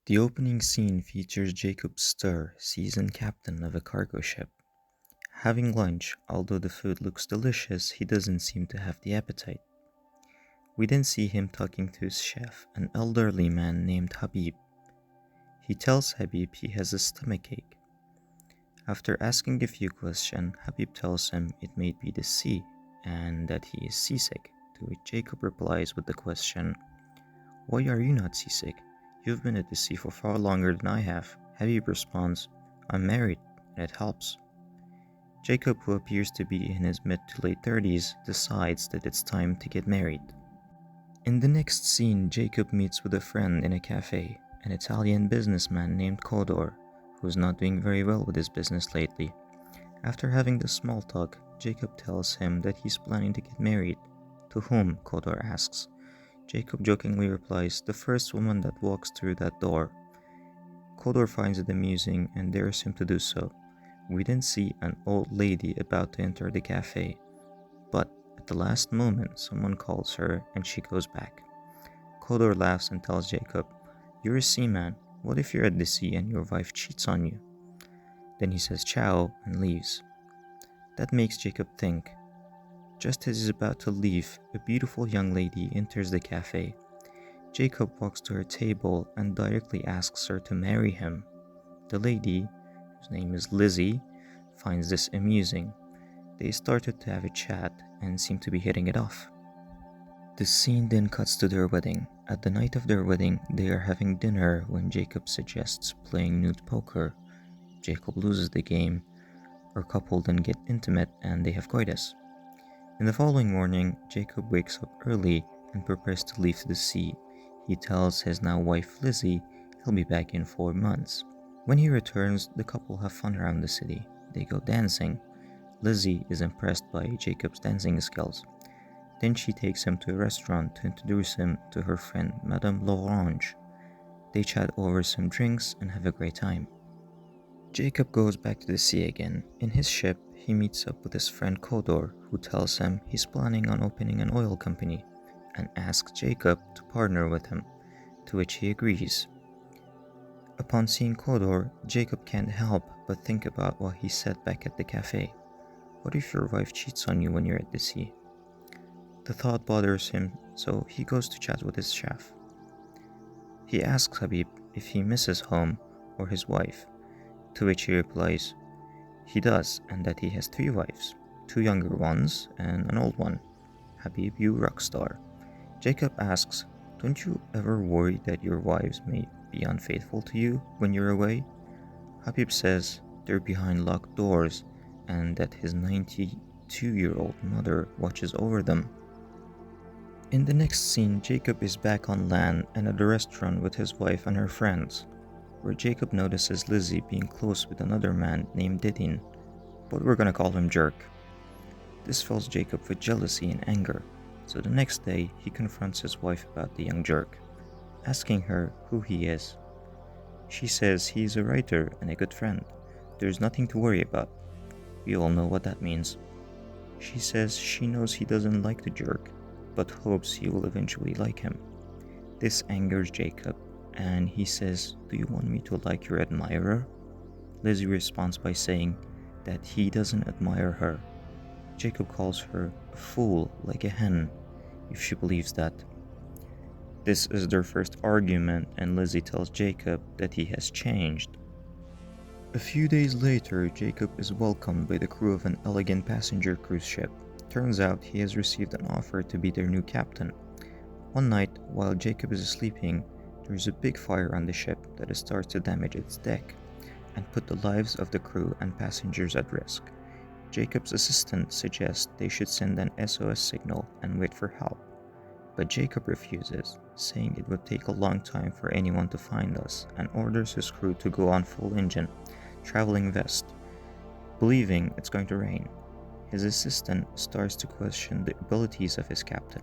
The opening scene features Jacob Stir, seasoned captain of a cargo ship. Having lunch, although the food looks delicious, he doesn't seem to have the appetite. We then see him talking to his chef, an elderly man named Habib. He tells Habib he has a stomachache. After asking a few questions, Habib tells him it may be the sea and that he is seasick, to which Jacob replies with the question, "Why are you not seasick? You've been at the sea for far longer than I have." Habib responds, "I'm married, and it helps." Jacob, who appears to be in his mid to late 30s, decides that it's time to get married. In the next scene, Jacob meets with a friend in a cafe, an Italian businessman named Kodor, who's not doing very well with his business lately. After having the small talk, Jacob tells him that he's planning to get married. To whom? Kodor asks. Jacob jokingly replies, "The first woman that walks through that door." Kodor finds it amusing and dares him to do so. We then see an old lady about to enter the cafe, but at the last moment someone calls her and she goes back. Kodor laughs and tells Jacob, "You're a seaman. What if you're at the sea and your wife cheats on you?" Then he says ciao and leaves. That makes Jacob think. Just as he's about to leave, a beautiful young lady enters the cafe. Jacob walks to her table and directly asks her to marry him. The lady, whose name is Lizzie, finds this amusing. They started to have a chat and seem to be hitting it off. The scene then cuts to their wedding. At the night of their wedding, they are having dinner when Jacob suggests playing nude poker. Jacob loses the game. Our couple then get intimate and they have coitus. In the following morning, Jacob wakes up early and prepares to leave to the sea. He tells his now wife Lizzie he'll be back in 4 months. When he returns, the couple have fun around the city. They go dancing. Lizzie is impressed by Jacob's dancing skills. Then she takes him to a restaurant to introduce him to her friend Madame L'Orange. They chat over some drinks and have a great time. Jacob goes back to the sea again. In his ship, he meets up with his friend Kodor, who tells him he's planning on opening an oil company and asks Jacob to partner with him, to which he agrees. Upon seeing Kodor, Jacob can't help but think about what he said back at the cafe. What if your wife cheats on you when you're at the sea? The thought bothers him, so he goes to chat with his chef. He asks Habib if he misses home or his wife, to which he replies, he does, and that he has 3 wives, 2 younger ones and an old one. Habib, you rock star. Jacob asks, don't you ever worry that your wives may be unfaithful to you when you're away? Habib says they're behind locked doors and that his 92-year-old mother watches over them. In the next scene, Jacob is back on land and at a restaurant with his wife and her friends, where Jacob notices Lizzie being close with another man named Didin, but we're gonna call him Jerk. This fills Jacob with jealousy and anger, so the next day he confronts his wife about the young Jerk, asking her who he is. She says he's a writer and a good friend. There's nothing to worry about. We all know what that means. She says she knows he doesn't like the Jerk, but hopes he will eventually like him. This angers Jacob, and he says, do you want me to like your admirer? Lizzie responds by saying that he doesn't admire her. Jacob calls her a fool like a hen, if she believes that. This is their first argument, and Lizzie tells Jacob that he has changed. A few days later, Jacob is welcomed by the crew of an elegant passenger cruise ship. Turns out he has received an offer to be their new captain. One night, while Jacob is sleeping, there is a big fire on the ship that starts to damage its deck and put the lives of the crew and passengers at risk. Jacob's assistant suggests they should send an SOS signal and wait for help, but Jacob refuses, saying it would take a long time for anyone to find us, and orders his crew to go on full engine, traveling west, believing it's going to rain. His assistant starts to question the abilities of his captain.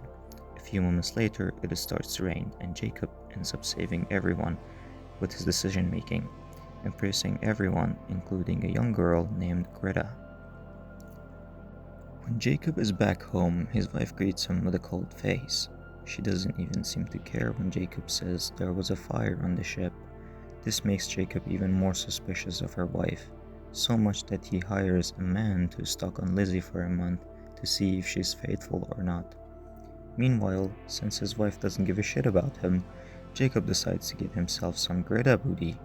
A few moments later, it starts to rain, and Jacob ends up saving everyone with his decision making, impressing everyone, including a young girl named Greta. When Jacob is back home, his wife greets him with a cold face. She doesn't even seem to care when Jacob says there was a fire on the ship, This makes Jacob even more suspicious of her wife, so much that he hires a man to stalk on Lizzie for a month to see if she's faithful or not. Meanwhile, since his wife doesn't give a shit about him, Jacob decides to get himself some Greta booty.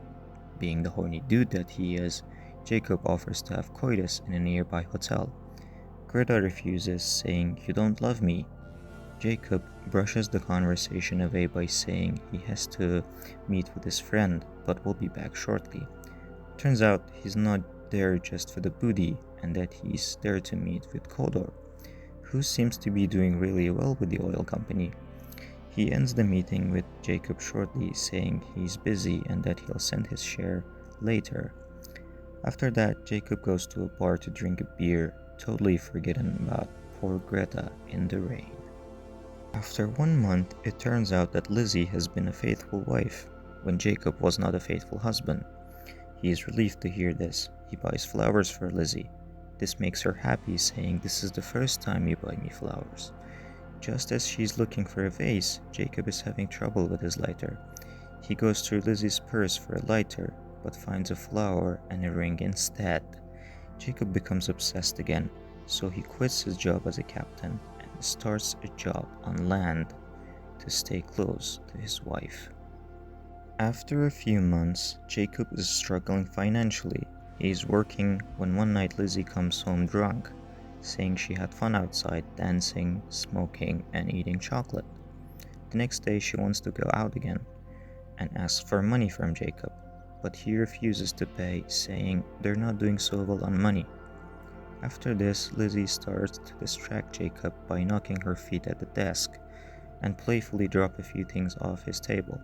Being the horny dude that he is, Jacob offers to have coitus in a nearby hotel. Greta refuses, saying, "You don't love me." Jacob brushes the conversation away by saying he has to meet with his friend, but will be back shortly. Turns out he's not there just for the booty, and that he's there to meet with Kodor, who seems to be doing really well with the oil company. He ends the meeting with Jacob shortly, saying he's busy and that he'll send his share later. After that, Jacob goes to a bar to drink a beer, totally forgetting about poor Greta in the rain. After 1 month, it turns out that Lizzie has been a faithful wife, when Jacob was not a faithful husband. He is relieved to hear this. He buys flowers for Lizzie. This makes her happy, saying, "This is the first time you buy me flowers." Just as she's looking for a vase, Jacob is having trouble with his lighter. He goes through Lizzie's purse for a lighter, but finds a flower and a ring instead. Jacob becomes obsessed again, so he quits his job as a captain and starts a job on land to stay close to his wife. After a few months, Jacob is struggling financially. He is working when one night Lizzie comes home drunk, saying she had fun outside, dancing, smoking, and eating chocolate. The next day she wants to go out again and asks for money from Jacob, but he refuses to pay, saying they're not doing so well on money. After this, Lizzie starts to distract Jacob by knocking her feet at the desk and playfully drop a few things off his table,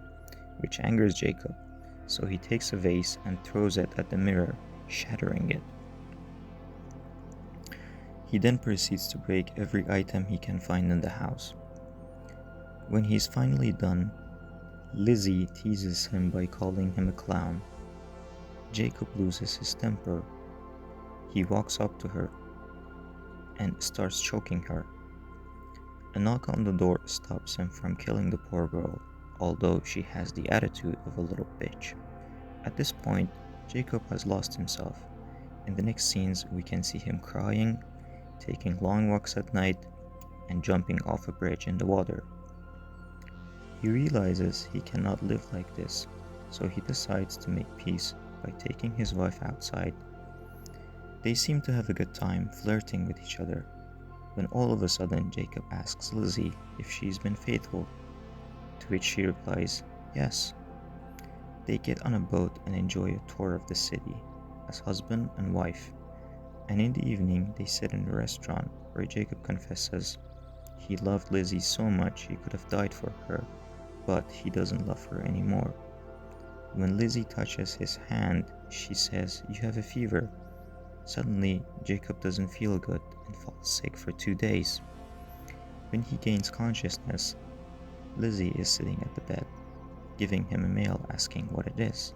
which angers Jacob, so he takes a vase and throws it at the mirror, shattering it. He then proceeds to break every item he can find in the house. When he's finally done, Lizzie teases him by calling him a clown. Jacob loses his temper. He walks up to her and starts choking her. A knock on the door stops him from killing the poor girl, although she has the attitude of a little bitch. At this point, Jacob has lost himself. In the next scenes, we can see him crying, taking long walks at night, and jumping off a bridge in the water. He realizes he cannot live like this, so he decides to make peace by taking his wife outside. They seem to have a good time flirting with each other, when all of a sudden Jacob asks Lizzie if she's been faithful, to which she replies, yes. They get on a boat and enjoy a tour of the city as husband and wife, and in the evening they sit in a restaurant where Jacob confesses he loved Lizzie so much he could have died for her, but he doesn't love her anymore. When Lizzie touches his hand, she says, "You have a fever." Suddenly, Jacob doesn't feel good and falls sick for 2 days. When he gains consciousness, Lizzie is sitting at the bed, giving him a mail asking what it is.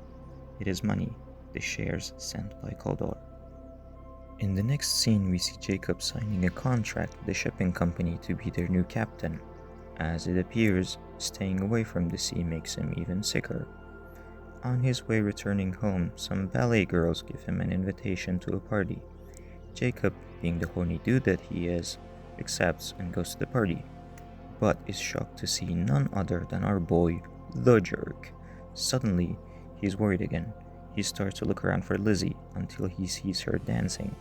It is money, the shares sent by Kodor. In the next scene, we see Jacob signing a contract with the shipping company to be their new captain. As it appears, staying away from the sea makes him even sicker. On his way returning home, some ballet girls give him an invitation to a party. Jacob, being the horny dude that he is, accepts and goes to the party, but is shocked to see none other than our boy, the jerk. Suddenly, he's worried again. He starts to look around for Lizzie until he sees her dancing.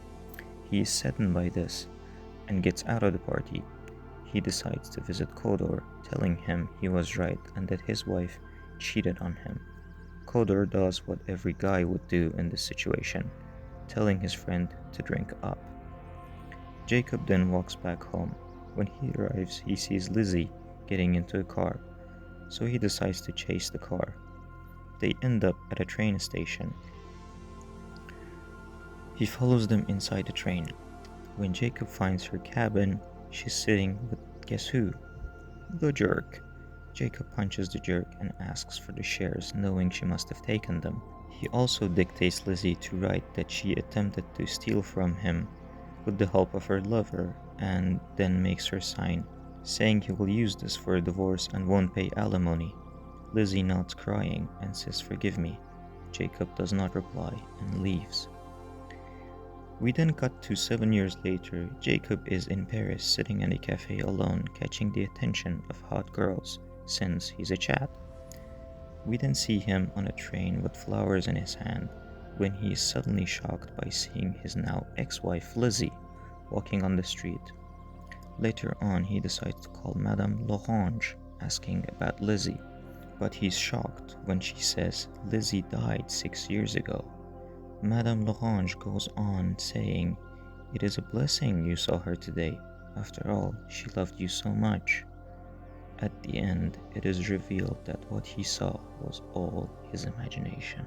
He is saddened by this and gets out of the party. He decides to visit Kodor, telling him he was right and that his wife cheated on him. Kodor does what every guy would do in this situation, telling his friend to drink up. Jacob then walks back home. When he arrives, he sees Lizzie getting into a car, so he decides to chase the car. They end up at a train station. He follows them inside the train. When Jacob finds her cabin, she's sitting with guess who? The jerk. Jacob punches the jerk and asks for the shares, knowing she must have taken them. He also dictates Lizzie to write that she attempted to steal from him with the help of her lover, and then makes her sign, saying he will use this for a divorce and won't pay alimony. Lizzie nods crying and says, "Forgive me." Jacob does not reply and leaves. We then cut to 7 years later. Jacob is in Paris sitting in a cafe alone, catching the attention of hot girls since he's a Chad. We then see him on a train with flowers in his hand when he is suddenly shocked by seeing his now ex-wife Lizzie walking on the street. Later on, he decides to call Madame L'Orange asking about Lizzie, but he's shocked when she says Lizzie died 6 years ago. Madame L'Orange goes on saying, "It is a blessing you saw her today. After all, she loved you so much." At the end, it is revealed that what he saw was all his imagination.